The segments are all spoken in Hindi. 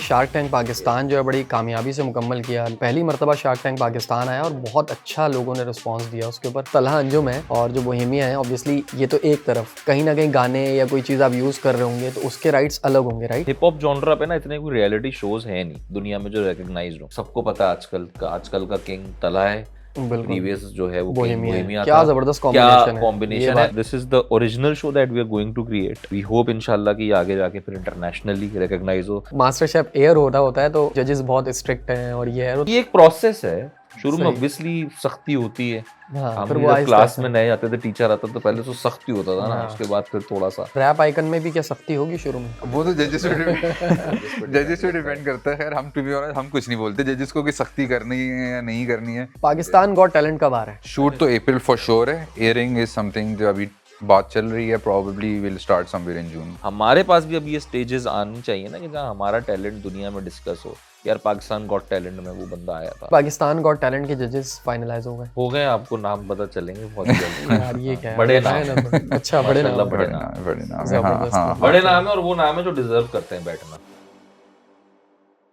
शार्क टैंक पाकिस्तान जो है बड़ी कामयाबी से मुकम्मल किया। पहली मर्तबा शार्क टैंक पाकिस्तान आया और बहुत अच्छा लोगों ने रिस्पांस दिया उसके ऊपर। तलहा अंजुम है और जो बोहेमिया है, ऑब्वियसली ये तो एक तरफ, कहीं ना कहीं गाने या कोई चीज़ आप यूज़ कर रहे होंगे तो उसके राइट्स अलग होंगे, राइट? हिप हॉप जॉनरा पे ना इतने कोई रियलिटी शोज है नहीं दुनिया में जो रिकॉग्नाइज्ड हो। सबको पता है आजकल का किंग तलहा है। बिल्कुल। प्रीवियस जो है वो किंग बोहेमिया है। बोहेमिया क्या था। ज़बरदस्त क्या कॉम्बिनेशन है ये कॉम्बिनेशन है। बात। This is the original show that we are going to create. We hope इंशाल्लाह कि आगे जाके फिर इंटरनेशनली रिकॉग्नाइज हो। मास्टर शेफ एयर होता है तो जजेस बहुत स्ट्रिक्ट हैं और ये है। ये एक प्रोसेस है। शुरू में सही। ऑब्वियसली सख्ती होती है। हाँ, हम फिर भी वो जब आहिस्ता क्लास आहिस्ता। में नए आते थे, टीचर आता तो पहले तो सख्ती होता था ना, हाँ। उसके बाद फिर थोड़ा सा रैप आइकन में भी क्या सख्ती होगी शुरू में? वो तो जजेस पे डिपेंड करता है। खैर हम टू बी ऑनेस्ट हम कुछ नहीं बोलते जजेस को कि सख्ती करनी है या नहीं करनी है। पाकिस्तान गॉट टैलेंट कब आ रहा है? शूट तो अप्रैल फॉर श्योर है। एयरिंग इज समथिंग जो अभी बात चल रही है, probably will start somewhere in June. हमारे पास भी अब ये स्टेजेस आनी चाहिए ना कि जहाँ हमारा टैलेंट दुनिया में डिस्कस हो। यार पाकिस्तान गॉट टैलेंट में वो बंदा आया था। पाकिस्तान गॉट टैलेंट के जजेस फाइनलाइज हो गए। आपको नाम पता चलेंगे बहुत जल्द। यार ये क्या है? बड़े बताएं नाम ना तो। अच्छा, बड़े माशाल्लाह नाम। बड़े नाम। बड़े नाम है। हाँ जबरदस्त हाँ बात बड़े है। नाम है और वो नाम है जो डिजर्व करते हैं बैठना।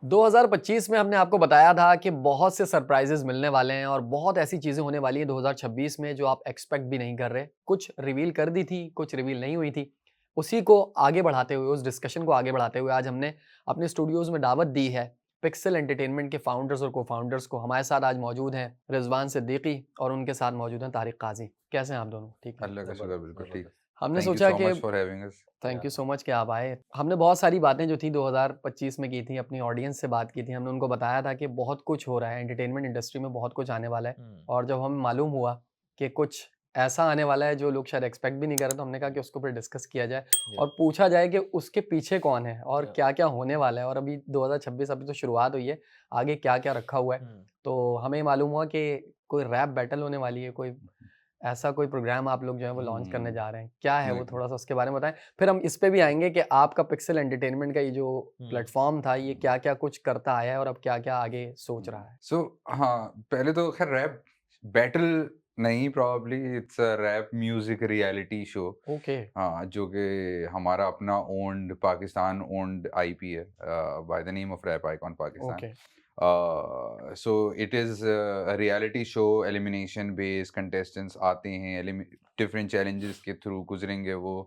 2025 में हमने आपको बताया था कि बहुत से सरप्राइजेस मिलने वाले हैं और बहुत ऐसी चीजें होने वाली है 2026 में जो आप एक्सपेक्ट भी नहीं कर रहे। कुछ रिवील कर दी थी, कुछ रिवील नहीं हुई थी। उसी को आगे बढ़ाते हुए, उस डिस्कशन को आगे बढ़ाते हुए आज हमने अपने स्टूडियोज में दावत दी है पिक्सल एंटरटेनमेंट के फाउंडर्स और को फाउंडर्स को। हमारे साथ आज मौजूद हैं रिजवान सिद्दीकी और उनके साथ मौजूद हैं तारिक काजी। कैसे हैं आप दोनों? ठीक है। अल्लाह का शुक्र, बिल्कुल ठीक। हमने थैंक यू सोचा सो कि much for having us. Thank you so much कि आप आए। हमने बहुत सारी बातें जो थी 2025 में की थी, अपनी ऑडियंस से बात की थी। हमने उनको बताया था कि बहुत कुछ हो रहा है एंटरटेनमेंट इंडस्ट्री में, बहुत कुछ आने वाला है। और जब हमें मालूम हुआ कि कुछ ऐसा आने वाला है जो लोग शायद एक्सपेक्ट भी नहीं कर रहे, तो हमने कहा कि उसके ऊपर डिस्कस किया जाए और पूछा जाए कि उसके पीछे कौन है और क्या क्या होने वाला है। और अभी 2026 अभी तो शुरुआत हुई है, आगे क्या क्या रखा हुआ है। तो हमें मालूम हुआ कि कोई रैप बैटल होने वाली है, कोई ऐसा कोई प्रोग्राम आप लोग जो है वो लॉन्च करने जा रहे हैं। क्या है वो, बिल्कुल। थोड़ा सा उसके बारे में बताएं। फिर हम इस पे भी आएंगे कि आपका पिक्सल एंटरटेनमेंट का ये जो प्लेटफॉर्म था ये क्या क्या कुछ करता आया है और अब क्या क्या आगे सोच रहा है। सो हाँ, पहले तो खैर रैप बैटल नहीं, probably it's a rap music reality show. Okay. हाँ, जो कि हमारा अपना ओन्ड पाकिस्तान ओन्ड आईपी है by the name of rap icon Pakistan. Okay. So it is a reality show, elimination based contestants आते हैं, डिफरेंट चैलेंजेस के थ्रू गुजरेंगे वो,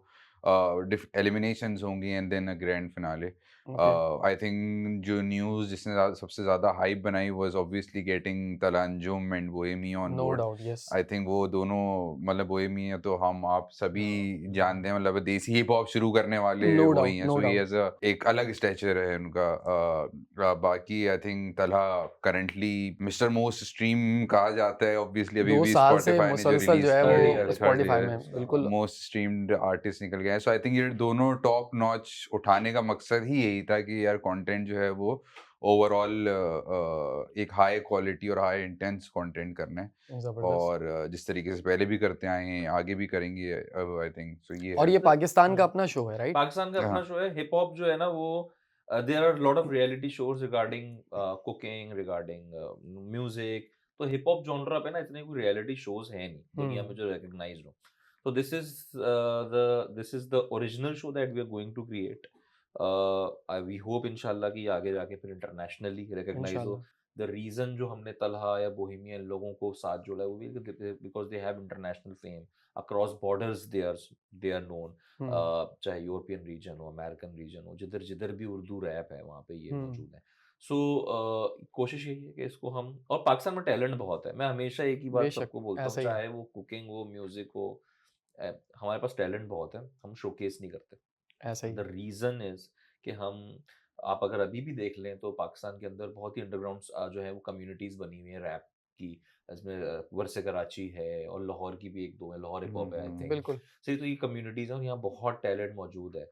एलिमिनेशंस होंगी and then a grand finale. Okay. I think जो न्यूज़ जिसने सबसे ज़्यादा हाइप बनाई was obviously getting Talha Anjum and Bohemia on no board. Doubt, yes. I think वो दोनों, मतलब बोहेमिया तो हम आप सभी जानते हैं, मतलब देसी हिप हॉप शुरू करने वाले नो वही डाउट, हैं। No so he doubt. As a एक अलग स्टेचर है उनका। बाकी I think Talha currently mister most stream कहा जाता है। ऑब्वियसली अभी 2 भी साल से स्पॉटिफाई ने जो मुसलसल रिलीज जो है किया वो है, स्पॉटिफाई में बिल्कुल। मोस्ट स्ट्रीम्ड आर्टिस्ट निकल गया है। सो आई थिंक ये दोनों टॉप नॉच उठाने का मकसद ही यही था कि यार कंटेंट जो है वो ओवरऑल एक हाई क्वालिटी और हाई इंटेंस कंटेंट करना है। जबरदस्त। और जिस तरीके से पहले भी करते आए हैं आगे भी करेंगे, आई थिंक सो ये और है। ये पाकिस्तान का अपना शो है, राइट? पाकिस्तान का अपना हाँ। शो है। हिप हॉप जो है ना वो there are lot of reality shows regarding cooking, regarding music. तो हिप हॉप जॉनरा पे ना इतने कोई रियलिटी शोज है नहीं दुनिया में जो रिकॉग्नाइज्ड हो। तो this is the original show that we are going to create. We hope इंशाल्लाह कि आगे जाके फिर इंटरनेशनली रिकॉग्नाइज हो। इंशाल्लाह। द रीजन जो हमने तलहा या बोहेमिया इन लोगों को साथ जोड़ा है वो भी because they have international fame across borders. They are known. चाहे यूरोपियन रीजन हो, अमेरिकन रीजन हो, जिधर जिधर भी उर्दू रैप है वहाँ पे ये मौजूद है। सो कोशिश यही है कि इसको हम, और पाकिस्तान में टैलेंट बहुत है। मैं हमेशा एक ही बात बेशक सबको बोलता हूँ, ऐसा ही है। चाहे वो कुकिंग हो, म्यूजिक हो, हमारे पास टैलेंट बहुत है, हम शोकेस नहीं करते। ऐसा ही द है। रीजन इज कि हम, आप अगर अभी भी देख लें तो पाकिस्तान के अंदर बहुत ही अंडरग्राउंड जो है वो कम्युनिटीज बनी हुई है रैप की। इसमें वर्से कराची है और लाहौर की भी एक दो है, लाहौर हिप हॉप है आई थिंक। बिल्कुल। सही, तो ये कम्युनिटीज हैं और यहाँ बहुत टैलेंट मौजूद है।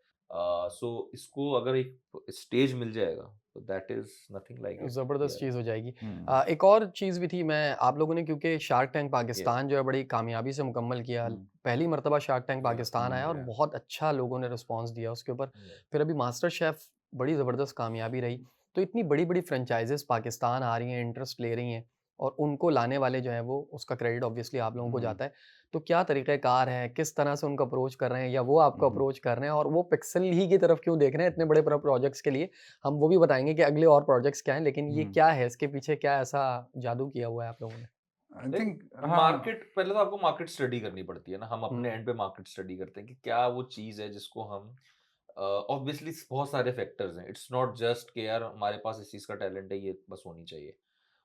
सो इसको अगर एक स्टेज मिल जाएगा तो that is nothing like it. ज़बरदस्त चीज़ हो जाएगी। हम्म। एक और चीज़ भी थी, मैं आप लोगों ने क्योंकि शार्क टैंक या पाकिस्तान जो है बड़ी कामयाबी से मुकम्मल किया। पहली मर्तबा शार्क टैंक पाकिस्तान आया और बहुत अच्छा लोगों ने रिस्पॉन्स दिया उसके ऊपर। फिर अभी मास्टर शेफ़ बड़ी ज़बरदस्त कामयाबी रही। तो इतनी बड़ी-बड़ी फ्रेंचाइज़ीज़ पाकिस्तान आ रही हैं, इंटरेस्ट ले रही हैं। और उनको लाने वाले जो हैं वो उसका क्रेडिट ऑब्वियसली आप लोगों को हम्म, जाता है। तो क्या तरीक़ाकार है, किस तरह से उनको अप्रोच कर रहे हैं या वो आपको हम्म, अप्रोच कर रहे हैं और वो पिक्सेल ही की तरफ क्यों देख रहे हैं इतने बड़े प्रोजेक्ट्स के लिए? हम वो भी बताएँगे कि अगले और प्रोजेक्ट्स क्या हैं, लेकिन ये हम्म, क्या है, इसके पीछे क्या ऐसा जादू किया हुआ है आप लोगों ने? आई देख, थिंक हाँ मार्केट पहले तो आपको मार्केट स्टडी करनी पड़ती है ना। हम अपने हुँ, एंड पे मार्केट स्टडी करते हैं कि क्या वो चीज़ है जिसको हम ऑब्वियसली बहुत सारे फैक्टर्स हैं। इट्स नॉट जस्ट कि यार हमारे पास इस चीज़ का टैलेंट है, ये बस होनी चाहिए।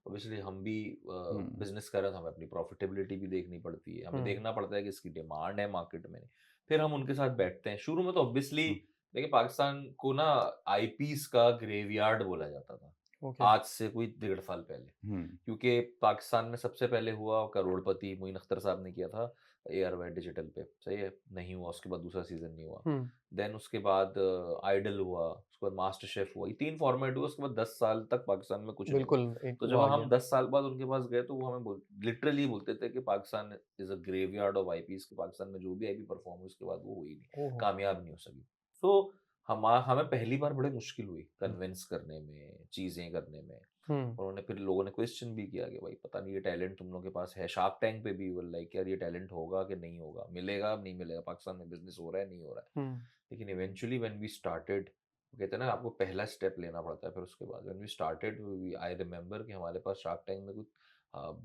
ऑब्वियसली हम भी हम्म, बिज़नेस कर रहे हैं तो हमें अपनी प्रॉफिटेबिलिटी भी देखनी पड़ती है। हमें हुँ, देखना पड़ता है कि इसकी डिमांड है मार्केट में। फिर हम उनके साथ बैठते हैं। शुरू में तो ऑब्वियसली हम्म, देखिए, पाकिस्तान को ना आईपीज़ का ग्रेवयार्ड बोला जाता था। ओके, आज से कोई 1.5 साल पहले। हम्म, क्योंकि पाकिस्तान में सबसे पहले हुआ करोड़पति मोइन अख्तर साहब ने किया था एआरवाई डिजिटल पे, सही है? नहीं हुआ, उसके बाद दूसरा सीज़न नहीं हुआ। हुँ, देन उसके बाद आइडल हुआ, उसके बाद मास्टर शेफ हुआ। ये 3 फॉर्मेट हुए, उसके बाद 10 साल तक पाकिस्तान में कुछ नहीं हुआ। बिल्कुल एक तो वो जब आ हम गया। 10 साल बाद उनके पास गए तो वो हमें लिटरली बोलते थे कि Pakistan is a graveyard of IPs, कि पाकिस्तान में जो भी आईपी परफॉर्म हुई उसके बाद वो हुई नहीं, ओहो! कामयाब नहीं हो सकी। तो हमें पहली बार बड़े मुश्किल हुई कन्विंस करने में, चीज़ें करने में। हुँ, उन्होंने फिर लोगों ने क्वेश्चन भी किया कि भाई पता नहीं ये टैलेंट तुम लोगों के पास है। शार्क टैंक पे भी वो लाइक यार ये टैलेंट होगा कि नहीं होगा, मिलेगा नहीं मिलेगा, पाकिस्तान में बिजनेस हो रहा है नहीं हो रहा है। हुँ, लेकिन इवेंचुअली व्हेन वी स्टार्टेड, कहते हैं ना आपको पहला स्टेप लेना पड़ता है, फिर उसके बाद when we started, I remember कि हमारे पास शार्क टैंक में कुछ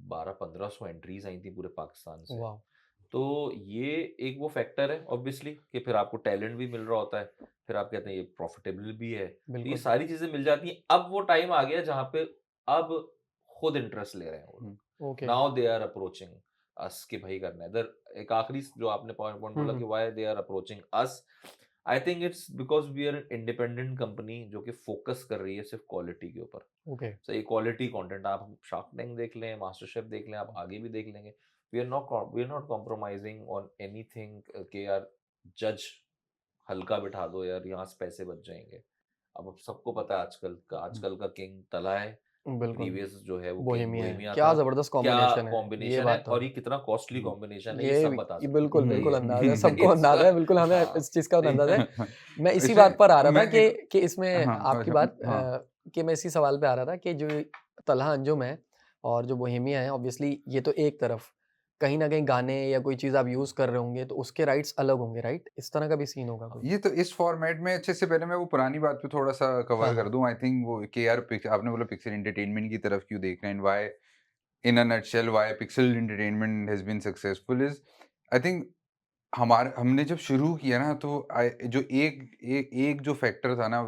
1200-1500 एंट्रीज आई थी पूरे पाकिस्तान से। वाह! तो ये एक वो फैक्टर है ऑब्वियसली कि फिर आपको टैलेंट भी मिल रहा होता है, फिर आप कहते हैं ये प्रॉफिटेबल भी है। तो ये बिल्कुल, सारी चीज़ें मिल जाती हैं। अब वो टाइम आ गया जहाँ पे अब खुद इंटरेस्ट ले रहे हैं वो लोग। Hmm, okay. Now they are approaching us कि भाई करना है। इधर एक आखिरी जो आपने पॉइंट पॉइंट हुँ, बोला कि हुँ, why they are approaching us. I think it's because we are independent company जो कि फोकस कर रही है सिर्फ क्वालिटी के ऊपर। ओके, सही क्वालिटी कंटेंट, आप शार्क टैंक देख लें, मास्टर शेफ देख लें, आप आगे भी देख लेंगे। We are not compromising on anything कि यार जज हल्का बिठा दो यार, यहाँ से पैसे बच जाएंगे। अब सबको पता है आजकल का किंग तला है। बिल्कुल, प्रीवियस जो है वो किंग बोहेमिया है। बोहेमिया क्या था। ज़बरदस्त क्या कॉम्बिनेशन है, ये कॉम्बिनेशन है बात तो और है। ये कितना कॉस्टली हम्म, कॉम्बिनेशन है, ये ये सब बता सकते हैं। बिल्कुल, सही बिल्कुल है। अंदाज़ा है, सबको इट्स अंदाज़ा है, बिल्कुल हमें हाँ। इस चीज़ का तो अंदाज़ा है। मैं इसी इसमें बात पर आ रहा था मैं एक कि इसमें हाँ आपकी अच्छा, बात हाँ कि मैं इसी सवाल पे आ रहा था कि जो तलहा अंजुम है और जो बोहेमिया है, ऑब्वियसली ये तो एक तरफ, कहीं न कहीं गाने या कोई चीज़ आप यूज़ कर रहे होंगे, तो उसके राइट्स अलग होंगे, राइट? इस तरह का भी सीन होगा कोई? ये तो इस फॉर्मेट में अच्छे से पहले मैं वो पुरानी बात पे थोड़ा सा हाँ, कवर कर हाँ। दूं। आई थिंक वो के आर आपने बोला पिक्सल एंटरटेनमेंट की तरफ क्यों देख रहे हैं, why in a nutshell why Pixel Entertainment has been successful is I think हमारे हमने जब शुरू किया ना तो जो एक जो फैक्टर था ना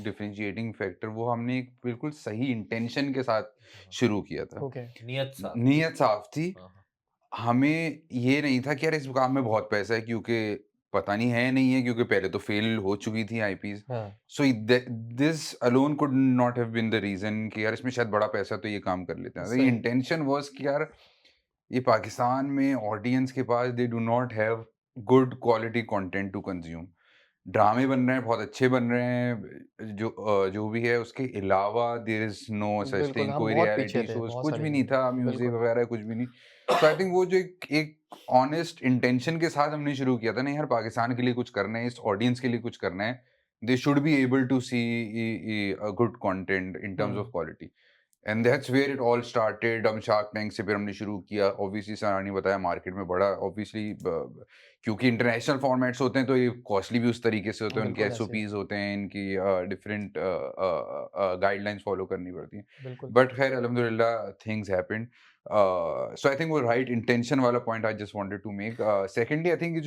डिफरेंशिएटिंग फैक्टर, वो हमने एक बिल्कुल सही इंटेंशन के साथ शुरू किया था। ओके, नियत साफ थी। नीयत साफ थी। हाँ, हाँ। हमें ये नहीं था कि यार इस काम में बहुत पैसा है, क्योंकि पता नहीं है नहीं है, क्योंकि पहले तो फेल हो चुकी थी आईपीज। हाँ, so this alone could not have been the reason कि यार इसमें शायद बड़ा पैसा है, तो ये काम कर लेते हैं। द सही। इंटेंशन वाज कि यार ये पाकिस्तान में ऑडियंस के पास they do not have good quality content to consume. ड्रामे बन रहे हैं, बहुत अच्छे बन रहे हैं, जो भी है उसके अलावा देयर इज़ नो सच बिल्कुल, थिंग, हम कोई बहुत पीछे रियलिटी थे, शोज़ बहुत कुछ सारी भी नहीं चीज़ें। था, म्यूज़िक बिल्कुल, वगैरह कुछ भी नहीं। सो आई थिंक वो जो एक ऑनेस्ट इंटेंशन के साथ हमने शुरू किया था, नहीं यार पाकिस्तान के लिए कुछ करना है, इस ऑडियंस के लिए कुछ करना है। They should be able to see good content in terms of um, quality. And that's where it all started. हम शार्क टैंक से फिर हमने शुरू किया। ऑब्वियसली सराहना ने बताया मार्केट में बड़ा ऑब्वियसली क्योंकि इंटरनेशनल फॉर्मेट्स होते हैं तो ये कॉस्टली भी उस तरीके से होते हैं, उनके बिल्कुल ऐसे ही है, एसओपीज होते हैं, इनकी डिफरेंट गाइडलाइंस फॉलो करनी पड़ती हैं। बिल्कुल। बट खैर अल्हम्दुलिल्लाह things happened. So I think वो राइट इंटेंशन वाला point I just wanted to make. Secondly I think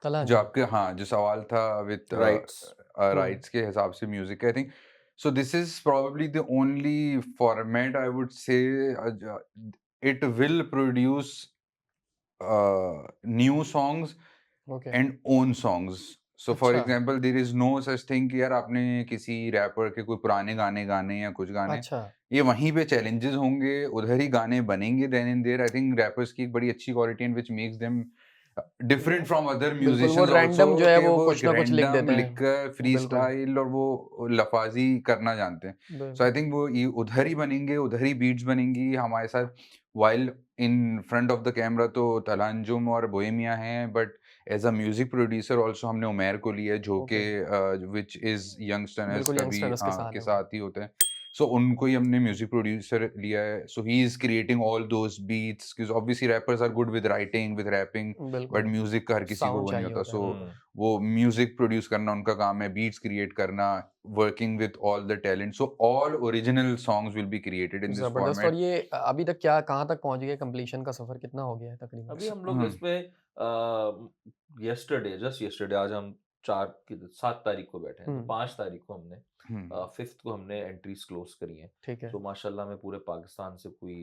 Talha जो अंजुम। आपके हाँ जो सवाल था विद राइट्स। हुँ, राइट्स के हिसाब से म्यूजिक का, I think so this is probably the only format I would say it will produce new songs okay, and own songs. So for अच्छा, example there is no such thing कि यार आपने किसी रैपर के कोई पुराने गाने गाने या कुछ गाने, अच्छा, ये वहीं पे चैलेंजेस होंगे, उधर ही गाने बनेंगे then and there. I think rappers की एक बड़ी अच्छी quality and which makes them different from other बिल्कुल वो म्यूजिशियंस आल्सो रैंडम जो है कि वो वो कुछ ना कुछ लिख रैंडम देते हैं। लिखकर बिल्कुल, फ्रीस्टाइल और वो लफाजी करना जानते हैं। सो आई बिल्कुल, थिंक वो ये उधर ही बनेंगे, उधर ही बीट्स बनेंगी हमारे साथ। While in front of the camera तो तलांजुम और बोहेमिया हैं, but as a music producer also हमने उमेर को लिया है, जो कि ओके, व्हिच इज यंगस्टर्स बिल्कुल का भी यंगस्टर्स के हाँ साथ के है वो। साथ ही होते हैं। सो उनको ही हमने म्यूजिक प्रोड्यूसर लिया है, so he is creating all those beats, क्योंकि obviously rappers are good with writing with rapping, but बिल्कुल, म्यूजिक का हर किसी को साउंड वो नहीं चाहिए होता। होता है। सो हम्म वो म्यूजिक प्रोड्यूस करना उनका काम है, बीट्स क्रिएट करना, working with all the talent, so all original songs will be created in this ज़बरदस्त। और फॉर्मेट। ये अभी तक क्या कहाँ तक पहुँच गया, कंप्लीशन का सफ़र कितना हो गया है तकरीबन? अभी हम लोग इस पे जस्ट यस्टरडे, आज हम 7 तारीख को बैठे हैं, तो हुँ, 5 तारीख को हमने हम्म 5th को हमने एंट्रीज क्लोज करी हैं। ठीक है, सो माशाल्लाह में पूरे पाकिस्तान से कोई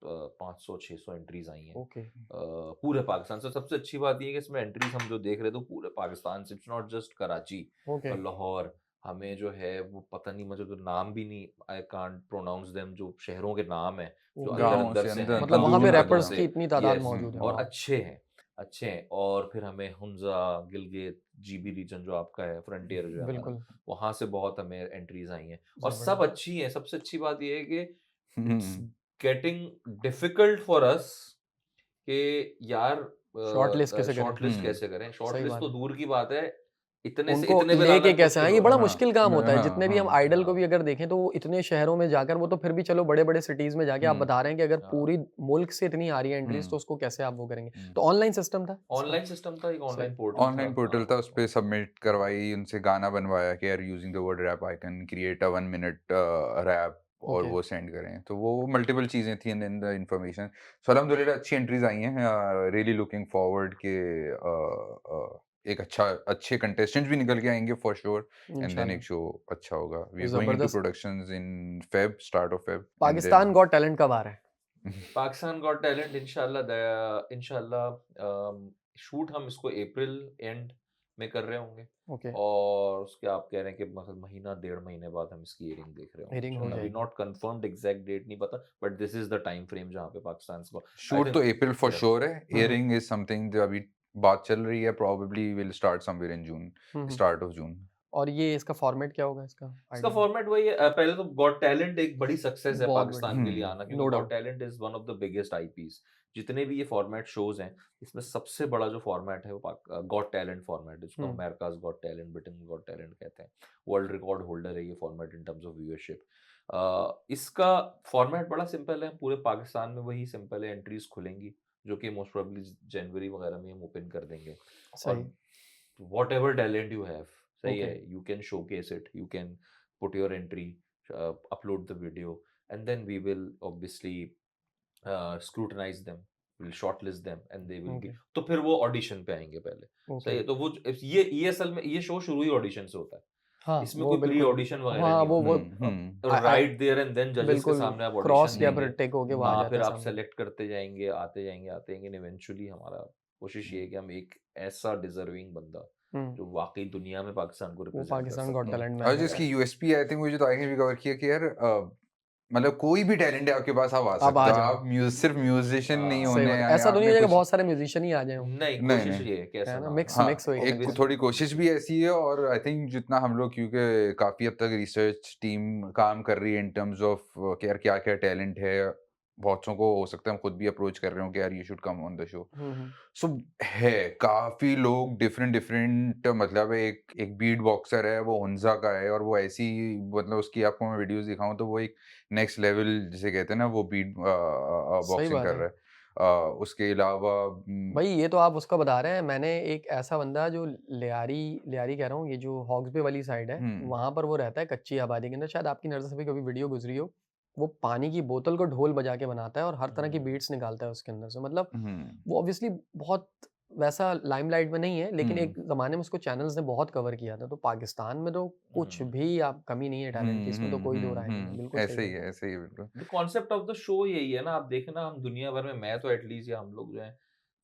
500-600 एंट्रीज आई हैं। ओके, पूरे पाकिस्तान से सबसे अच्छी बात ये है कि इसमें एंट्रीज हम जो देख रहे थे पूरे पाकिस्तान से, it's not just Karachi okay, और लाहौर। हमें जो है वो पता नहीं, मुझे तो नाम भी नहीं, आई कांट प्रोनाउंस देम, जो शहरों के नाम है जो ओके। अंदर गाँव अंदर से से अंदर हैं, मतलब वहाँ पे अंदरूनी जगहों रैपर्स से। की इतनी तादाद यस, मौजूद है, और वाह! अच्छे हैं। और फिर हमें हुंजा, गिलगित, जीबी रीजन जो आपका है, फ्रंटियर जो है हमारा, बिल्कुल, वहां से बहुत हमें एंट्रीज आई हैं और सब ज़बरदस्त। अच्छी हैं। सबसे अच्छी बात ये है कि it's hmm getting difficult for us कि यार शॉर्टलिस्ट कैसे करें? शॉर्टलिस्ट कैसे करें। सही शॉर्टलिस्ट बात तो है। दूर की बात है, इतने से उनको इतने पे लेके लाना भी कैसे आएँ, मुश्किल ये हो बड़ा रहा है। मुश्किल काम होता है। हाँ जितने भी हम हाँ आइडल को भी हाँ अगर देखें तो वो इतने शहरों में जाकर, वो तो फिर भी चलो बड़े-बड़े सिटीज़ में जाके आप हम्म बता रहे हैं कि अगर हाँ पूरी मुल्क से इतनी आ रही है एंट्रीज़, तो हम्म उसको कैसे आप वो करेंगे? हम्म तो ऑनलाइन सिस्टम था इसका? ऑनलाइन सिस्टम था, एक सही, ऑनलाइन पोर्टल था। ऑनलाइन पोर्टल था, उस पे सबमिट करवाई, उनसे गाना बनवाया कि यार using the word rap icon create a 1 minute rap, और ओके, वो सेंड करें। तो वो मल्टीपल चीज़ें थी इन द इंफॉर्मेशन। सो अल्हम्दुलिल्लाह अच्छी एंट्रीज आई हैं, रियली लुकिंग फॉरवर्ड के एक अच्छे कंटेस्टेंट्स भी निकल के आएंगे फॉर श्योर, एंड देन इंशाल्लाह। एक शो अच्छा होगा। वी आर गोइंग इनटू ज़बरदस्त। Productions in Feb, start of Feb, and Pakistan got talent कब आ रहा है? पाकिस्तान गॉट टैलेंट इंशाल्लाह शूट हम इसको अप्रैल एंड में कर रहे होंगे, ओके, और उसके आप कह रहे हैं कि मतलब महीना 1.5 महीने बाद हम इसकी हियरिंग देख रहे होंगे हियरिंग हो इंशाल्लाह। अभी जाएगी। नॉट कंफर्म्ड एग्जैक्ट डेट नहीं पता, but this is the time frame जहाँ पे पाकिस्तान को आई शूट तो थिंक। अप्रैल फॉर श्योर है, हुँ, हुँ, हियरिंग इज समथिंग जो अभी बात चल रही है, probably will start somewhere in June, hmm, hmm. Start of June. और ये इसका फॉर्मेट क्या होगा इसका इसका आइडिया? फॉर्मेट वही है। पहले तो गॉट टैलेंट एक बड़ी सक्सेस है बहुत बढ़िया, पाकिस्तान के लिए आना, हम्म क्योंकि know got doubt. Talent is one of the biggest IPs. जितने भी ये फॉर्मेट शोज हैं, इसमें सबसे बड़ा जो फॉर्मेट है वो गॉट टैलेंट फॉर्मेट, जिसको हुँ, America's got talent, Britain got talent कहते हैं। वर्ल्ड रिकॉर्ड होल्डर है ये format in terms of viewership. इसका फॉर्मेट बड़ा सिंपल है, पूरे पाकिस्तान में वही सिंपल है। एंट्रीज खुलेंगी जो कि मोस्ट प्रोबेबली जनवरी वगैरह में हम ओपन कर देंगे, सही, और whatever talent you have, सही ओके, है, you can showcase it, you can put your entry, upload the video, and then we will obviously scrutinize them, we'll shortlist them, and they will okay, give, तो फिर वो ऑडिशन पे आएंगे पहले। ओके। सही है, तो वो ये असल में ये शो शुरू ही ऑडिशन से होता है। हाँ, इसमें वो कोई प्री बिल्कुल। ऑडिशन वगैरह हाँ, नहीं वो होता। आई राइट देयर एंड देन जजेस के बिल्कुल सामने आप क्रॉस ऑडिशन या फिर देंगे। टिक होके वो आ हाँ, जाता फिर है आप सामने। सेलेक्ट करते जाएंगे, आते जाएंगे, इवेंचुअली हमारा कोशिश ये है कि हम एक ऐसा डिजर्विंग बंदा हुँ, जो वाकई दुनिया में पाकिस्तान को वो रिप्रेजेंट कर पाकिस्तान गॉट सकता है। टैलेंट में आ और जाए। जिसकी यूएसपी आई थिंक, मुझे तो आगे भी कवर किया कि यार मतलब कोई भी टैलेंट है आपके पास, आप आ आप आ सकते हो, जाओ। आप सिर्फ म्यूजिशियन नहीं सही होने, बात है। यानी ऐसा तो नहीं आपने हो जाएगा कुछ बहुत सारे म्यूजिशियन ही आ जाएँ वो, नहीं, नहीं कोशिश नहीं। ये है कि ऐसा है ना? ना मिक्स हो। हाँ, मिक्स होएगी एक बिल्कुल। थोड़ी कोशिश भी ऐसी है, और आई थिंक जितना हम लोग, क्योंकि काफी हद तक रिसर्च टीम काम कर रही है इन टर्म्स ऑफ कि यार क्या क्या टैलेंट है, बहुतों को हो सकता है हम खुद भी अप्रोच कर रहे हो कि यार you should come on the show. हुँ, हुँ, सो है काफी लोग डिफरेंट डिफरेंट, मतलब एक बीट बॉक्सर है, वो हुंजा का है, और वो ऐसी, मतलब उसकी आपको मैं वीडियोस दिखाऊं तो वो एक नेक्स्ट लेवल जिसे कहते हैं ना, वो बीट सही बॉक्सिंग बात कर है। रहा है। उसके अलावा भाई ये तो आप उसका बता रहे हैं, मैंने एक ऐसा बंदा जो लियारी लियारी कह रहा हूँ, ये जो हॉक्स बे वाली साइड है, हम्म वहाँ पर वो रहता है कच्ची आबादी के अंदर, शायद आपकी नज़र से भी कभी वीडियो गुजरी हो। वो पानी की बोतल को ढोल बजा के बनाता है और हर तरह की हम्म, बीट्स निकालता है उसके अंदर से। मतलब हम्म वो ऑब्वियसली बहुत वैसा लाइमलाइट में नहीं है, लेकिन हम्म एक ज़माने में उसको चैनल्स ने बहुत कवर किया था। तो पाकिस्तान में तो कुछ हम्म। भी आप कमी नहीं है टैलेंट की, इसमें तो कोई दो राय नहीं है। बिल्कुल सही ऐसे ही है। है, ऐसे ही है, बिल्कुल। The concept of the show यही है ना, आप देखना, हम दुनिया भर में, मैं तो एटलीस्ट, या हम लोग जो है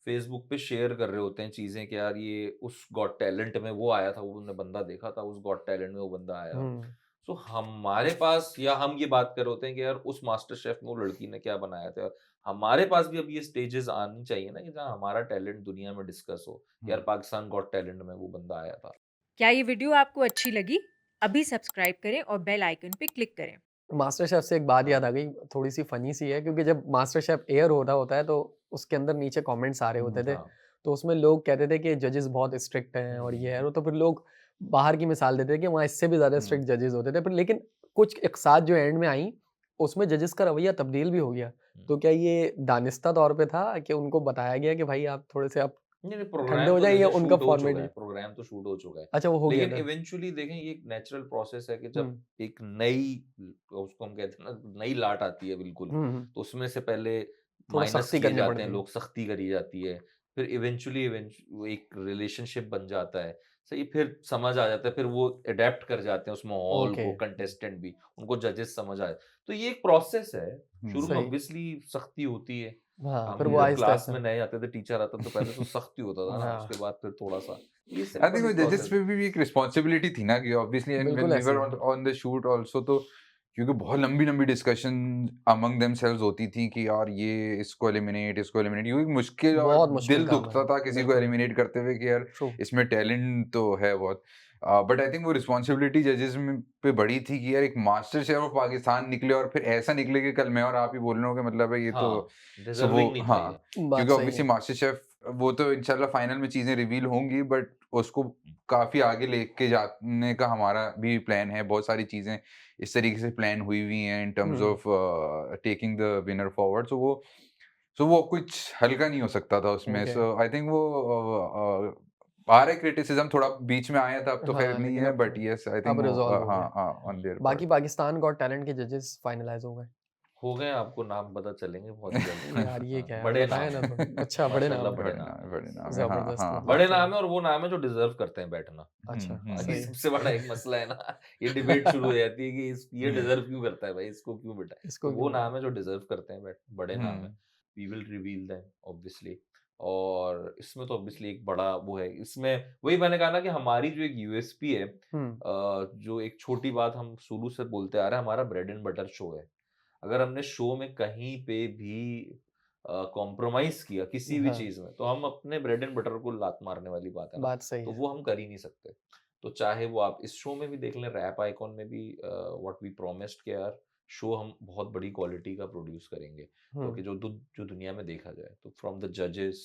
फेसबुक पे शेयर कर रहे होते हैं चीजें कि यार ये उस गॉट टैलेंट में वो आया था, वो उन्होंने बंदा देखा था, उस गॉट टैलेंट में वो बंदा आया। हुँ, सो हमारे पास, या हम ये बात कर रहे होते हैं कि यार उस मास्टर शेफ में वो लड़की ने क्या बनाया था। हमारे पास भी अब ये स्टेजेस आनी चाहिए ना कि जहाँ हमारा टैलेंट दुनिया में डिस्कस हो कि यार हम्म पाकिस्तान गॉट टैलेंट में वो बंदा आया था। क्या ये वीडियो आपको अच्छी लगी? अभी सब्सक्राइब करें और बेल आइकन पे क्लिक करें। मास्टर शेफ़ से एक बात याद आ गई, थोड़ी-सी फ़नी सी है, क्योंकि जब मास्टर शेफ़ एयर हो रहा होता है तो उसके अंदर नीचे कमेंट्स आ रहे होते थे। हाँ। तो उसमें लोग कहते थे कि जजेस बहुत स्ट्रिक्ट हैं और ये है, हम्म, वो तो फिर लोग बाहर की मिसाल देते थे कि वहाँ इससे भी ज़्यादा हम्म स्ट्रिक्ट जजेस होते थे। पर लेकिन कुछ एक साथ जो एंड में आई उसमें जजेस का रवैया तब्दील भी हो गया, तो क्या ये दानिस्ता तौर पे था कि उनको बताया गया कि भाई आप थोड़े से आप नहीं ठंडे प्रोग्राम हो तो जाइए, देखिए उनका शूट हो फॉर्मेट चुका है, ही प्रोग्राम तो शूट हो चुका है, अच्छा वो हो गया लेकिन था। इवेंचुअली देखें ये एक नेचुरल प्रोसेस है कि जब हम्म एक नई, उसको हम कहते हैं ना, नई लाट आती है बिल्कुल, तो उसमें से पहले थोड़ा माइनस सख्ती किए करनी जाते पड़ती हैं है। लोग, सख्ती करी जाती है, फिर इवेंचुअली एक रिलेशनशिप बन जाता है, सही, फिर समझ आ जाता है, फिर वो अडेप्ट कर जाते हैं उस माहौल ओके को, कंटेस्टेंट भी, उनको जजेस समझ आए, तो ये एक प्रोसेस है। शुरू में सही, ऑब्वियसली सख्ती होती है, हाँ फिर हम वो जब आहिस्ता क्लास आहिस्ता में नए आते थे, टीचर आता तो पहले तो सख्ती होता था ना, हाँ उसके बाद फिर थोड़ा-सा, ये आई थिंक सिंपल वो एक जजेस प्रोसेस पे है। भी एक रिस्पॉन्सिबिलिटी थी ना कि ऑब्वियसली एंड व्हेन बिल्कुल वी ऐसे वर ही on on the shoot also, तो क्योंकि बहुत लंबी लंबी डिस्कशन अमंग देमसेल्व्स होती थी कि यार ये इसको एलिमिनेट, क्योंकि मुश्किल और बहुत मुश्किल दिल काम है, दुखता था किसी को बिल्कुल एलिमिनेट करते हुए कि यार ट्रू। इसमें टैलेंट तो है बहुत, बट आई थिंक वो रिस्पॉन्सिबिलिटी जजेस में पे बड़ी थी कि यार एक मास्टर शेफ ऑफ पाकिस्तान निकले और फिर ऐसा निकले कि कल मैं और आप ही बोल रहे हो कि मतलब है ये तो, हाँ, सो वो डिज़र्विंग नहीं था हाँ, ये। बात क्योंकि सही ऑब्वियसली है। मास्टर शेफ वो तो इंशाल्लाह फाइनल में चीजें रिवील होंगी, बट उसको काफी आगे लेके जाने का हमारा भी प्लान है, बहुत सारी चीजें इस तरीके से प्लान हुई हुई हैं in terms of taking the winner forward, so वो कुछ हल्का नहीं हो सकता था उसमें, ओके सो आई थिंक वो आ रहा है क्रिटिसिज्म थोड़ा बीच में आया था, अब तो खैर हाँ, नहीं लेकिन है, अब बट यस आई थिंक अब वो रिजॉल्व हो हाँ गया। हाँ ऑन देयर बाकी पार्ट। पाकिस्तान गॉट टैलेंट के जजेस फाइनलाइज हो गए। हो गए, आपको नाम पता चलेंगे बहुत जल्द। यार ये हाँ, क्या यार, बड़े बताया नाम ना है, तो। अच्छा बड़े माशाल्लाह नाम है, बड़े नाम है, बड़े नाम है, हाँ जबरदस्त हाँ मतलब बड़े सही। नाम है, और वो नाम है जो डिजर्व करते हैं बैठना। अच्छा बाकी सही है, सबसे बड़ा एक मसला है ना, ये डिबेट शुरू हो जाती है कि ये डिजर्व क्यों करता है भाई, इसको क्यों बिठाया, तो इसको वो क्यों नाम है जो डिजर्व करते हैं, बड़े नाम है, hmm we will reveal them obviously. और इसमें तो ऑब्वियसली एक बड़ा वो है, इसमें वही मैंने कहा ना कि हमारी जो एक यूएसपी है, हम्म जो एक छोटी बात हम शुरू से बोलते आ रहे हैं, हमारा ब्रेड एंड बटर शो है। अगर हमने शो में कहीं पे भी कॉम्प्रोमाइज़ किया किसी भी हाँ चीज़ में, तो हम अपने ब्रेड एंड बटर को लात मारने वाली बात है ना, बात सही तो है। वो हम कर ही नहीं सकते। तो चाहे वो आप इस शो में भी देख लें, रैप आइकॉन में भी व्हाट वी प्रॉमिस्ड कि यार शो हम बहुत बड़ी क्वालिटी का प्रोड्यूस करेंगे, तो कि जो दुनिया में देखा जाए, तो फ्रॉम द जजेस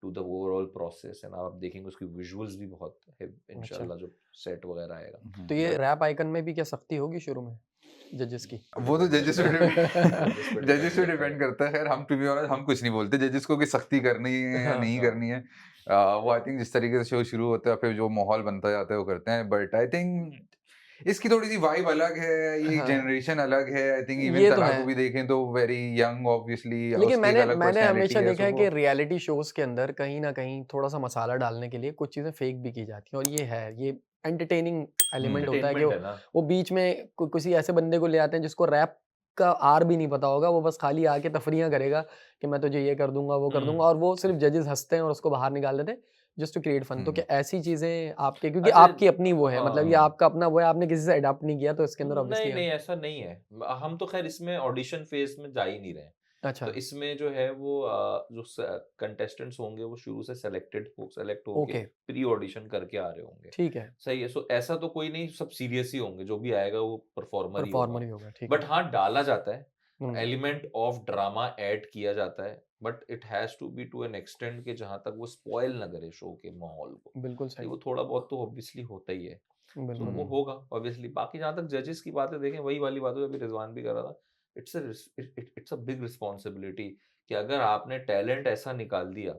to the overall process, and आप देखेंगे उसकी विजुअल्स भी बहुत है अच्छा इंशाल्लाह, जो सेट वगैरह आएगा। तो ये बट रैप आइकन में भी क्या सख्ती होगी शुरू में जजेस की? वो तो डिपेंड जजेस पे करता है, जजेस पे जजेस डिपेंड पे करता डिपेंड है। करता है, खैर हम टू बी ऑनेस्ट हम कुछ नहीं बोलते जजेस को कि सख्ती करनी है या हाँ नहीं हाँ, करनी है, वो आई थिंक जिस तरीके से शो शुरू होता है फिर जो माहौल बनता जाता है वो करते हैं, बट आई थिंक इसकी थोड़ी सी वाइब अलग है, ये हाँ जनरेशन अलग है, आई थिंक इवन ये तो तला है, को भी देखें तो वेरी यंग ऑब्वियसली, लेकिन उसकी एक मैंने अलग मैंने पर्सनैलिटी हमेशा है, देखा सो है वो कि रियलिटी शोज के अंदर कहीं ना कहीं थोड़ा सा मसाला डालने के लिए कुछ चीजें फेक भी की जाती हैं, और ये है, ये एंटरटेनिंग एलिमेंट होता है कि एंटरटेनमेंट है ना। वो बीच में किसी ऐसे बंदे को ले आते हैं जिसको रैप का आर भी नहीं पता होगा, वो बस खाली आके तफरियां करेगा कि मैं तुझे ये कर दूंगा वो कर दूंगा, हुँ। और वो सिर्फ जजेस हंसते हैं और उसको बाहर निकाल देते हैं जस्ट टू क्रिएट फन। तो क्या ऐसी चीजें आपके, क्योंकि अच्छा आपकी अपनी वो है, मतलब ये हाँ। आपका अपना वो है, आपने किसी से अडॉप्ट नहीं किया, तो इसके अंदर नहीं, ऑब्वियसली नहीं ऐसा नहीं है। हम तो ख़ैर इसमें ऑडिशन फ़ेज़ में जा ही नहीं रहे हैं। अच्छा तो इसमें जो है वो जो कंटेस्टेंट्स होंगे वो शुरू से सेलेक्ट होके ओके प्री ऑडिशन करके आ रहे होंगे। ठीक है, सही है, सो ऐसा तो कोई नहीं, सब सीरियस ही होंगे, जो भी आएगा वो परफॉर्मर ही परफॉर्मर होगा। ही होगा, ठीक बट है। हाँ, डाला जाता है, hmm element of drama add किया जाता है, but it has to be to an extent कि जहाँ तक वो स्पॉइल ना करे शो के माहौल को। बिल्कुल ये सही, वो थोड़ा बहुत तो ऑब्वियसली होता ही है। सो बिल्कुल वो होगा ऑब्वियसली। बाकी जहाँ तक जजेस की बातें देखें, वही वाली बात है जो अभी रिजवान भी कर रहा था। इट्स अ बिग रिस्पॉन्सिबिलिटी कि अगर आपने टैलेंट ऐसा निकाल दिया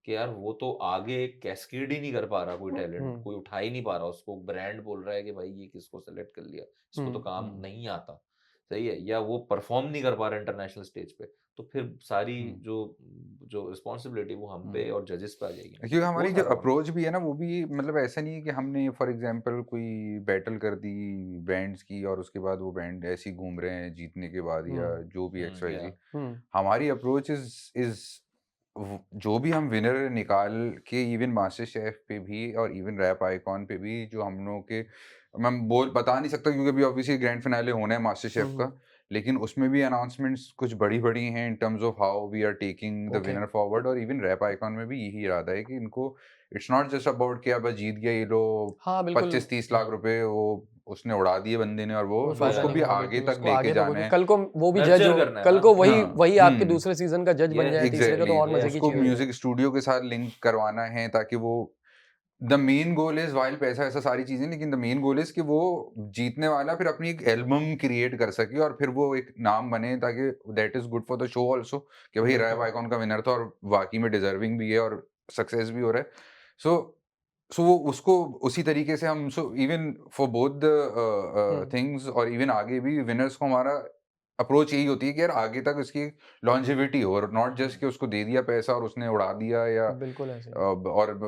कि यार वो तो आगे कैस्केड ही नहीं कर पा रहा, कोई टैलेंट हम्म कोई उठा ही नहीं पा रहा, उसको ब्रांड बोल रहा है कि भाई ये किसको सेलेक्ट कर लिया, इसको तो काम नहीं आता, सही है, या वो परफॉर्म नहीं कर पा रहा इंटरनेशनल स्टेज पे, तो फिर सारी जो जो रिस्पॉन्सिबिलिटी वो हम पे और जजेस पे आ जाएगी ना। क्योंकि वो हमारी जो सारा मामला। अप्रोच भी है ना वो भी मतलब ऐसा नहीं है कि हमने फॉर एग्जांपल कोई बैटल कर दी बैंड्स की और उसके बाद वो बैंड ऐसे ही घूम रहे हैं जीतने के बाद या जो भी एक्स वाई या जी, हमारी अप्रोच इज जो भी हम विनर निकाल के इवन मास्टर शेफ पे भी और इवन रैप आइकॉन पे भी जो हम लोगों के, मैं बोल बता नहीं सकता क्योंकि अभी ऑब्वियसली ग्रैंड फिनाले होना है मास्टर शेफ का, लेकिन उसमें भी अनाउंसमेंट्स कुछ बड़ी बड़ी हैं in terms of how we are taking the okay winner forward, और इवन रैप आइकॉन में भी यही इरादा है कि इनको इट्स नॉट जस्ट अबाउट कि अब जीत गया ये लो हाँ बिल्कुल 25-30 लाख रुपए वो उसने उड़ा दिए बंदे ने, और वो कोई तो फायदा उसको नहीं भी होगा, आगे बिल्कुल तक उसको लेके आगे तक जाना है। कल को वो भी जज नर्चर हो, करना है कल ना। को वही हाँ वही आपके दूसरे सीजन का जज बन Yes, जाए तीसरे का, तो एग्जैक्टली और मजे की उसको चीज हो जाए। म्यूजिक स्टूडियो के साथ लिंक करवाना है ताकि वो the main goal is while पैसा ऐसा सारी चीजें, लेकिन द मेन गोल इज कि वो जीतने वाला फिर अपनी एक एल्बम क्रिएट कर सके और फिर वो एक नाम बने, ताकि that is good for the show also, कि भाई रैप बिल्कुल आइकॉन का विनर था और वाकई में डिजर्विंग भी है और सक्सेस भी हो रहा है। सो वो उसको उसी तरीके से हम, so even for both the things, और इवन आगे भी विनर्स को हमारा अप्रोच यही होती है कि यार आगे तक उसकी लॉन्जेविटी हो, और नॉट जस्ट कि उसको दे दिया पैसा और उसने उड़ा दिया, या बिल्कुल ऐसे ही और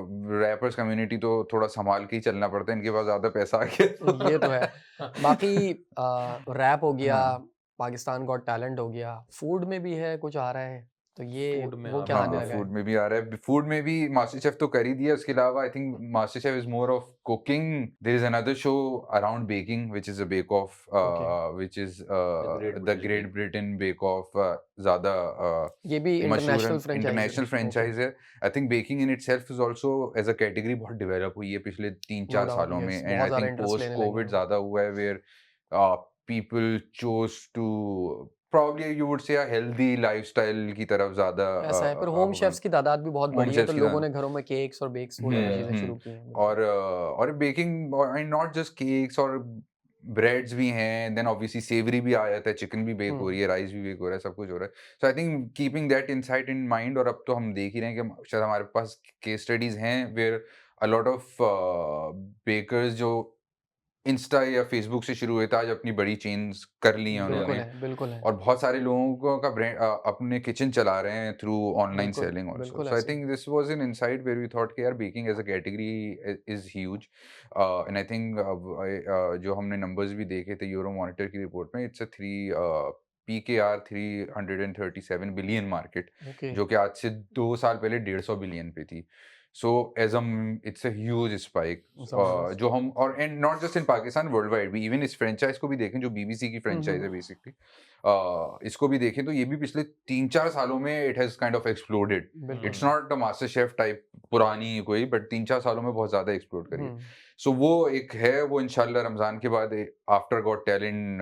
रैपर्स कम्युनिटी तो थोड़ा संभाल के ही चलना पड़ता है, इनके पास ज्यादा पैसा आ गया ये तो है। बाकी रैप हो गया, हाँ पाकिस्तान गॉट टैलेंट हो गया, फूड में भी है कुछ आ रहा है, तो ये फूड में वो हाँ क्या आने हाँ लगा फूड है? में भी आ रहा है, फूड में भी मास्टर शेफ तो कर ही दिया, उसके अलावा I think MasterChef is more of cooking. There is another show around baking which is a bake off, okay, which is great the British great bake Britain bake off, ज्यादा ये भी मशहूर इंटरनेशनल फ्रेंचाइजी इंटरनेशनल है। ओके, फ्रेंचाइज है। I think baking in itself is also as a category बहुत डेवलप हुई है पिछले नो 3-4 डाउट, सालों में, यस, एंड बहुत आई ज़्यादा थिंक इंटरेस्ट पोस्ट लेने लगे कोविड हैं। ज्यादा हुआ है, where people chose to probably you would say a healthy lifestyle की तरफ ज्यादा ऐसा है, पर होम शेफ्स की तादाद भी बहुत होम बढ़ी है, तो शेफ्स की लोगों तरह। ने घरों में केक्स और बेक्स वो सारी चीज़ें शुरू की हैं। बिल्कुल। और baking, and not just cakes और ब्रेड्स भी हैं, देन ऑब्वियसली सेवरी भी आ जाता है, चिकन भी बेक हो रही है, राइस भी बेक हो रहा है, सब कुछ हो रहा है। So I think keeping that insight in mind, और अब तो हम देख ही रहे हैं कि शायद हमारे पास केस स्टडीज हैं where a lot of bakers जो इंस्टा या फेसबुक से शुरू हुए थे, आज अपनी बड़ी चेन्स कर ली हैं बिल्कुल उन्होंने, है, बिल्कुल है। और बहुत सारे लोगों को का ब्रांड अपने किचन चला रहे हैं थ्रू ऑनलाइन बिल्कुल, सेलिंग आल्सो। बिल्कुल सो आई ऐसे ही। Think this was an insight where we thought कि यार baking as a category is huge, and I think जो हमने नंबर्स भी देखे थे यूरो मॉनिटर की रिपोर्ट में, it's a 3 337 billion market, okay, जो कि आज से 2 साल पहले 150 बिलियन पे थी। So as it's a huge spike, ज़बरदस्त। जो हम, और and not just in Pakistan, worldwide भी, इवन इस फ्रेंचाइज को भी देखें जो बीबीसी की फ्रेंचाइज है बेसिकली, इसको भी देखें तो ये भी पिछले 3-4 सालों में it has kind of exploded. It's बिल्कुल। Not the master chef type पुरानी कोई, बट 3-4 सालों में बहुत ज्यादा एक्सप्लोड करी है। हुँ। सो वो एक है, वो इंशाल्लाह रमजान के बाद आफ्टर गॉट टैलेंट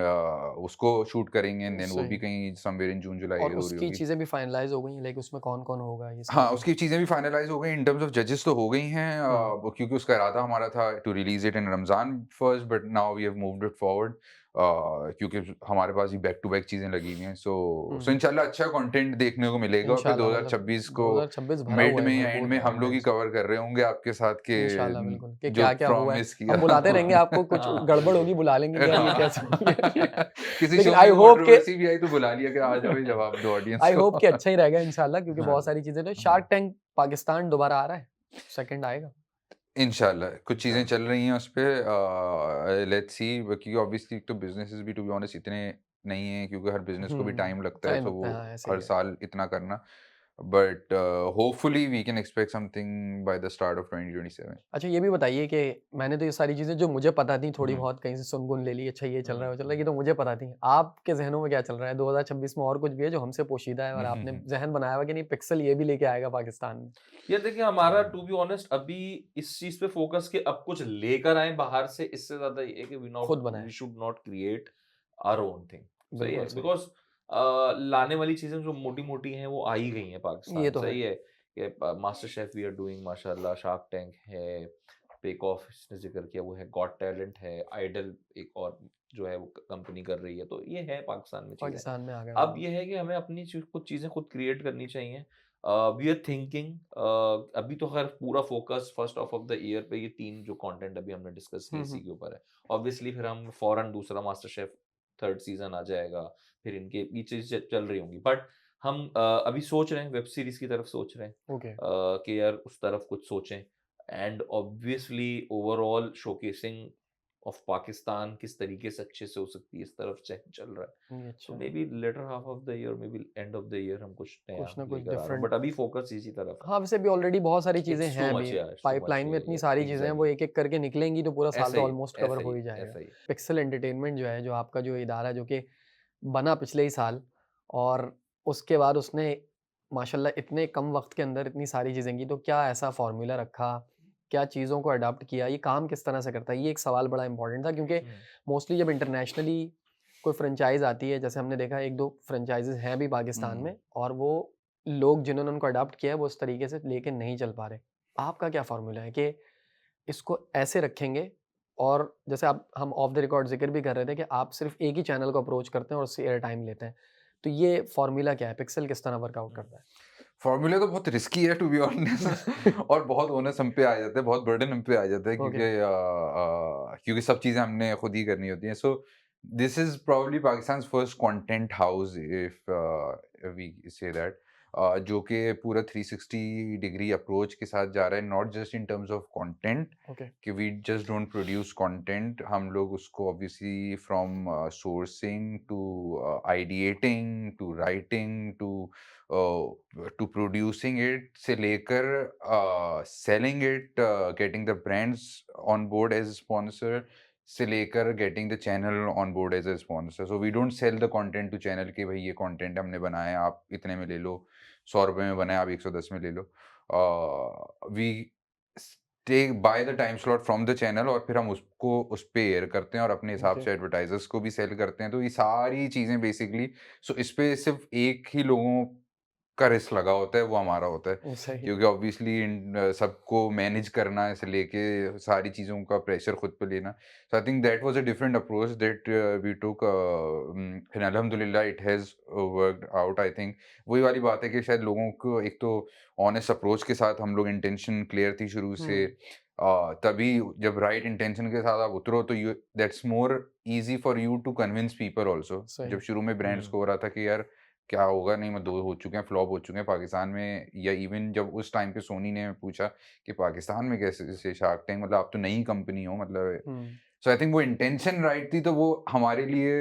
उसको शूट करेंगे, एंड देन वो भी सही। कहीं समवेयर इन जून जुलाई और हो रही उसकी होगी। चीज़ें भी फाइनलाइज़ हो गई हैं, लाइक उसमें कौन-कौन होगा ये सारी हाँ, चीज़ें? उसकी चीज़ें भी फाइनलाइज़ हो गई इन टर्म्स ऑफ जजेस, तो हो गई हैं, हुँ, क्योंकि उसका इरादा हमारा था to release it in Ramzan first, but now we have moved it forward, क्योंकि हमारे पास ही बैक टू बैक चीज़ें लगी हुई हैं। सो हुँ। इंशाल्लाह अच्छा कंटेंट देखने को मिलेगा, और फिर इंशाल्लाह मतलब 2026 को 2026 भरा मिड हुआ है, में या एंड भरपूर में हम लोग ही कंटेंट से। कवर कर रहे होंगे आपके साथ के इंशाल्लाह बिल्कुल, कि जो क्या-क्या हुआ है। प्रॉमिस किया। हम बुलाते रहेंगे आपको, कुछ हाँ गड़बड़ बिल्कुल होगी बुला लेंगे कि यार ये कैसे हो गया? किसी लेकिन शो में आई भी होप कि कंट्रोवर्सी भी आई तो बुला लिया कि आ जाओ, ये जवाब दो ऑडियंस आई होप कि को। अच्छा ही रहेगा इंशाल्लाह, क्योंकि हाँ, बहुत सारी चीज़ें तो हाँ। शार्क टैंक पाकिस्तान दोबारा आ रहा है, सेकंड आएगा। इंशाल्लाह कुछ चीज़ें चल रही हैं उस पे, लेट्स सी, क्योंकि ऑब्वियसली तो बिज़नेसेस भी टू बी ऑनेस्ट इतने नहीं हैं, क्योंकि हर बिज़नेस को भी टाइम लगता है, टाइम सो लगता वो है, हाँ, ऐसे ही हर है। साल इतना करना, but hopefully we can expect something by the start of 2027। अच्छा ये भी बताइए कि मैंने तो ये सारी चीज़ें जो मुझे पता थी थोड़ी हुँ, बहुत कहीं से सुन-गुन ले ली, अच्छा ये चल रहा है, वो चल रहा है, हम्म। ये तो मुझे पता थी। आपके ज़हनों में क्या चल रहा है? 2026 में और कुछ भी है जो हमसे पोशीदा है और आपने ज़हन बनाया हुआ है कि नहीं पिक्सल ये भी लेके आएगा पाकिस्तान में? ये देखिए हमारा टू बी ऑनेस्ट अभी इस चीज पे फोकस कि अब कुछ लेकर आए बाहर से, इससे ज्यादा ये है कि खुद वी बनाएँ। Should not create our own thing. सही बिल्कुल है, सही। बिकॉज लाने वाली चीजें जो मोटी मोटी हैं वो आ ही गई हैं ये पाकिस्तान। तो है। सही है कि MasterChef we are doing माशाल्लाह, शार्क टैंक है, पेक ऑफ इसने जिक्र किया वो है, गॉट टैलेंट है, आइडल एक और जो है वो कंपनी कर रही है, तो ये है पाकिस्तान में चीजें। पाकिस्तान में आ गया अब बिल्कुल। ये है कि हमें अपनी कुछ चीजें खुद क्रिएट करनी चाहिए। वी आर थिंकिंग, अभी तो खैर पूरा focus first of the year पे ये 3 जो कंटेंट अभी हमने डिस्कस किए हुँ, इसी हुँ। के ऊपर है। ऑब्वियसली फिर हम फौरन दूसरा मास्टर शेफ थर्ड सीजन आ जाएगा, फिर इनके पीछे चल रही होंगी, बट हम अभी सोच रहे हैं वेब सीरीज की तरफ सोच रहे हैं, ओके। कि यार उस तरफ कुछ सोचें, and obviously overall showcasing of Pakistan किस तरीके से अच्छे से हो सकती है इस तरफ चल रहा है। ये तो अच्छा मे है। Be later half of the year, maybe end of the year हम कुछ नया कुछ ना कुछ लेकर आ रहे हैं, डिफरेंट। बट अभी फोकस इसी तरफ है। हाँ, वैसे भी ऑलरेडी बहुत सारी चीज़ें इट्स हैं टू अभी, मच यार, इट्स टू मच, पाइपलाइन में इतनी ये सारी चीज़ें हैं, वो एग्जैक्टली एक-एक करके निकलेंगी तो पूरा साल ऐसा तो ही ऑलमोस्ट कवर ऐसा हो ही ही जाएगा। ऐसा ही। पिक्सल एंटरटेनमेंट जो है, जो आपका जो इदारा जो कि बना पिछले ही साल और उसके बाद उसने माशाल्लाह इतने कम वक़्त के अंदर इतनी सारी चीज़ें की, तो क्या ऐसा फ़ॉर्मूला रखा? क्या चीज़ों को अडॉप्ट किया? ये काम किस तरह से करता है? ये एक सवाल बड़ा इम्पोर्टेंट था, क्योंकि मोस्टली जब इंटरनेशनली कोई फ्रेंचाइज़ आती है, जैसे हमने देखा 1-2 फ्रेंचाइज़ेज़ हैं भी पाकिस्तान में, और वो लोग जिन्होंने उनको अडॉप्ट किया है, वो उस तरीके से लेके नहीं चल पा रहे। आपका क्या फ़ॉर्मूला है कि इसको ऐसे रखेंगे और जैसे आप हम ऑफ द रिकॉर्ड ज़िक्र भी कर रहे थे कि आप सिर्फ़ एक ही चैनल को अप्रोच करते हैं और उससे एयर टाइम लेते हैं। तो ये फ़ॉर्मूला क्या है? पिक्सेल किस तरह वर्कआउट करता है? फॉर्मूला तो बहुत रिस्की है टू बी ऑनेस्ट और बहुत ओनस हम पे आ जाता है, बहुत बर्डन हम पे आ जाता है ओके, क्योंकि सब चीज़ें हमने खुद ही करनी होती हैं। So this is probably Pakistan's first content house if we say that जो कि पूरा 360 डिग्री अप्रोच के साथ जा रहा है, not just in terms of content okay, कि we just don't produce content, हम लोग उसको obviously from sourcing to ideating to writing to producing it से लेकर selling it, getting the brands on board as sponsor से लेकर getting the channel on board as a sponsor. So we don't sell the content to channel कि भाई ये कंटेंट हमने बनाया आप इतने में ले लो, 100 रुपए में बनाया आप 110 में ले लो। We take buy the time slot from the channel और फिर हम उसको उस पे एयर करते हैं और अपने हिसाब ओके, से एडवर्टाइजर्स को भी सेल करते हैं। तो ये सारी चीज़ें बेसिकली, सो इस पे सिर्फ एक ही लोगों का रिस्क लगा होता है, वो हमारा होता है। सही, क्योंकि ऑब्वियसली सबको मैनेज करना से लेके सारी चीज़ों का प्रेशर खुद पे लेना। So I think that was a different approach that we took, and अल्हम्दुलिल्लाह it has worked out. I think वही वाली बात है कि शायद लोगों को एक तो ऑनेस्ट अप्रोच के साथ हम लोग, इंटेंशन क्लियर थी शुरू से, हुँ, तभी जब राइट इंटेंशन के साथ आप उतरो तो you that's more easy for you to convince people also. जब सही, शुरू में ब्रांड्स को हो रहा था कि यार क्या होगा, नहीं, 2 हो चुके हैं, फ्लॉप हो चुके हैं पाकिस्तान में, या इवन जब उस टाइम पे सोनी ने पूछा कि पाकिस्तान में कैसे से शार्क टैंक, मतलब आप तो नई कंपनी हो, मतलब। हुँ, सो आई थिंक वो इंटेंशन राइट थी, तो वो हमारे लिए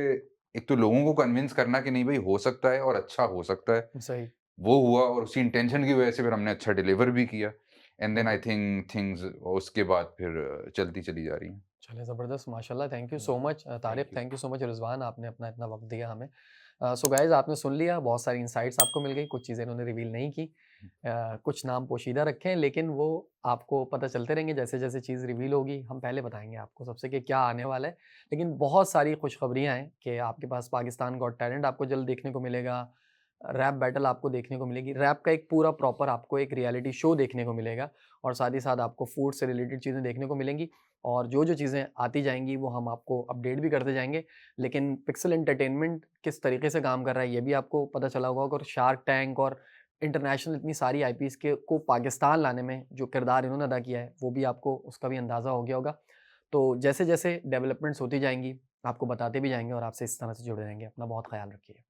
एक तो लोगों को कन्विंस करना कि नहीं भाई हो सकता है और अच्छा हो सकता है, सही, वो हुआ और उसी इंटेंशन की वजह से फिर हमने अच्छा डिलीवर भी किया। And then I okay. Think things उसके बाद फिर चलती चली जा रही हैं। चलिए ज़बरदस्त माशाल्लाह थैंक यू हुँ, सो मच थैंक तारिफ़ you. Thank you so much Rizwan आपने अपना इतना वक़्त दिया हमें। सो गाइज़ आपने सुन लिया बहुत सारी इनसाइट्स आपको मिल गई, कुछ चीज़ें इन्होंने रिवील नहीं की। कुछ नाम पोशीदा रखे हैं लेकिन वो आपको पता चलते रहेंगे जैसे-जैसे चीज़ रिवील होगी हम पहले बताएँगे आपको सबसे कि क्या आने वाला है। लेकिन बहुत सारी खुशखबरियाँ हैं कि आपके पास पाकिस्तान गॉट टैलेंट आपको जल्द देखने को मिलेगा। रैप बैटल आपको देखने को मिलेगी। रैप का एक पूरा प्रॉपर आपको एक रियलिटी शो देखने को मिलेगा और साथ ही साथ आपको फूड से रिलेटेड चीज़ें देखने को मिलेंगी। और जो-जो चीज़ें आती जाएँगी वो हम आपको अपडेट भी करते जाएँगे। लेकिन पिक्सेल एंटरटेनमेंट किस तरीके से काम कर रहा है ये भी आपको पता चला होगा और शार्क टैंक और इंटरनेशनल इतनी सारी आईपीज़ के को पाकिस्तान लाने में जो किरदार इन्होंने अदा किया है वो भी आपको उसका भी अंदाज़ा हो गया होगा। तो जैसे-जैसे डेवलपमेंट्स होती जाएँगी आपको बताते भी जाएँगे और आपसे इस तरह से जुड़े रहेंगे। अपना बहुत ख़्याल रखिए।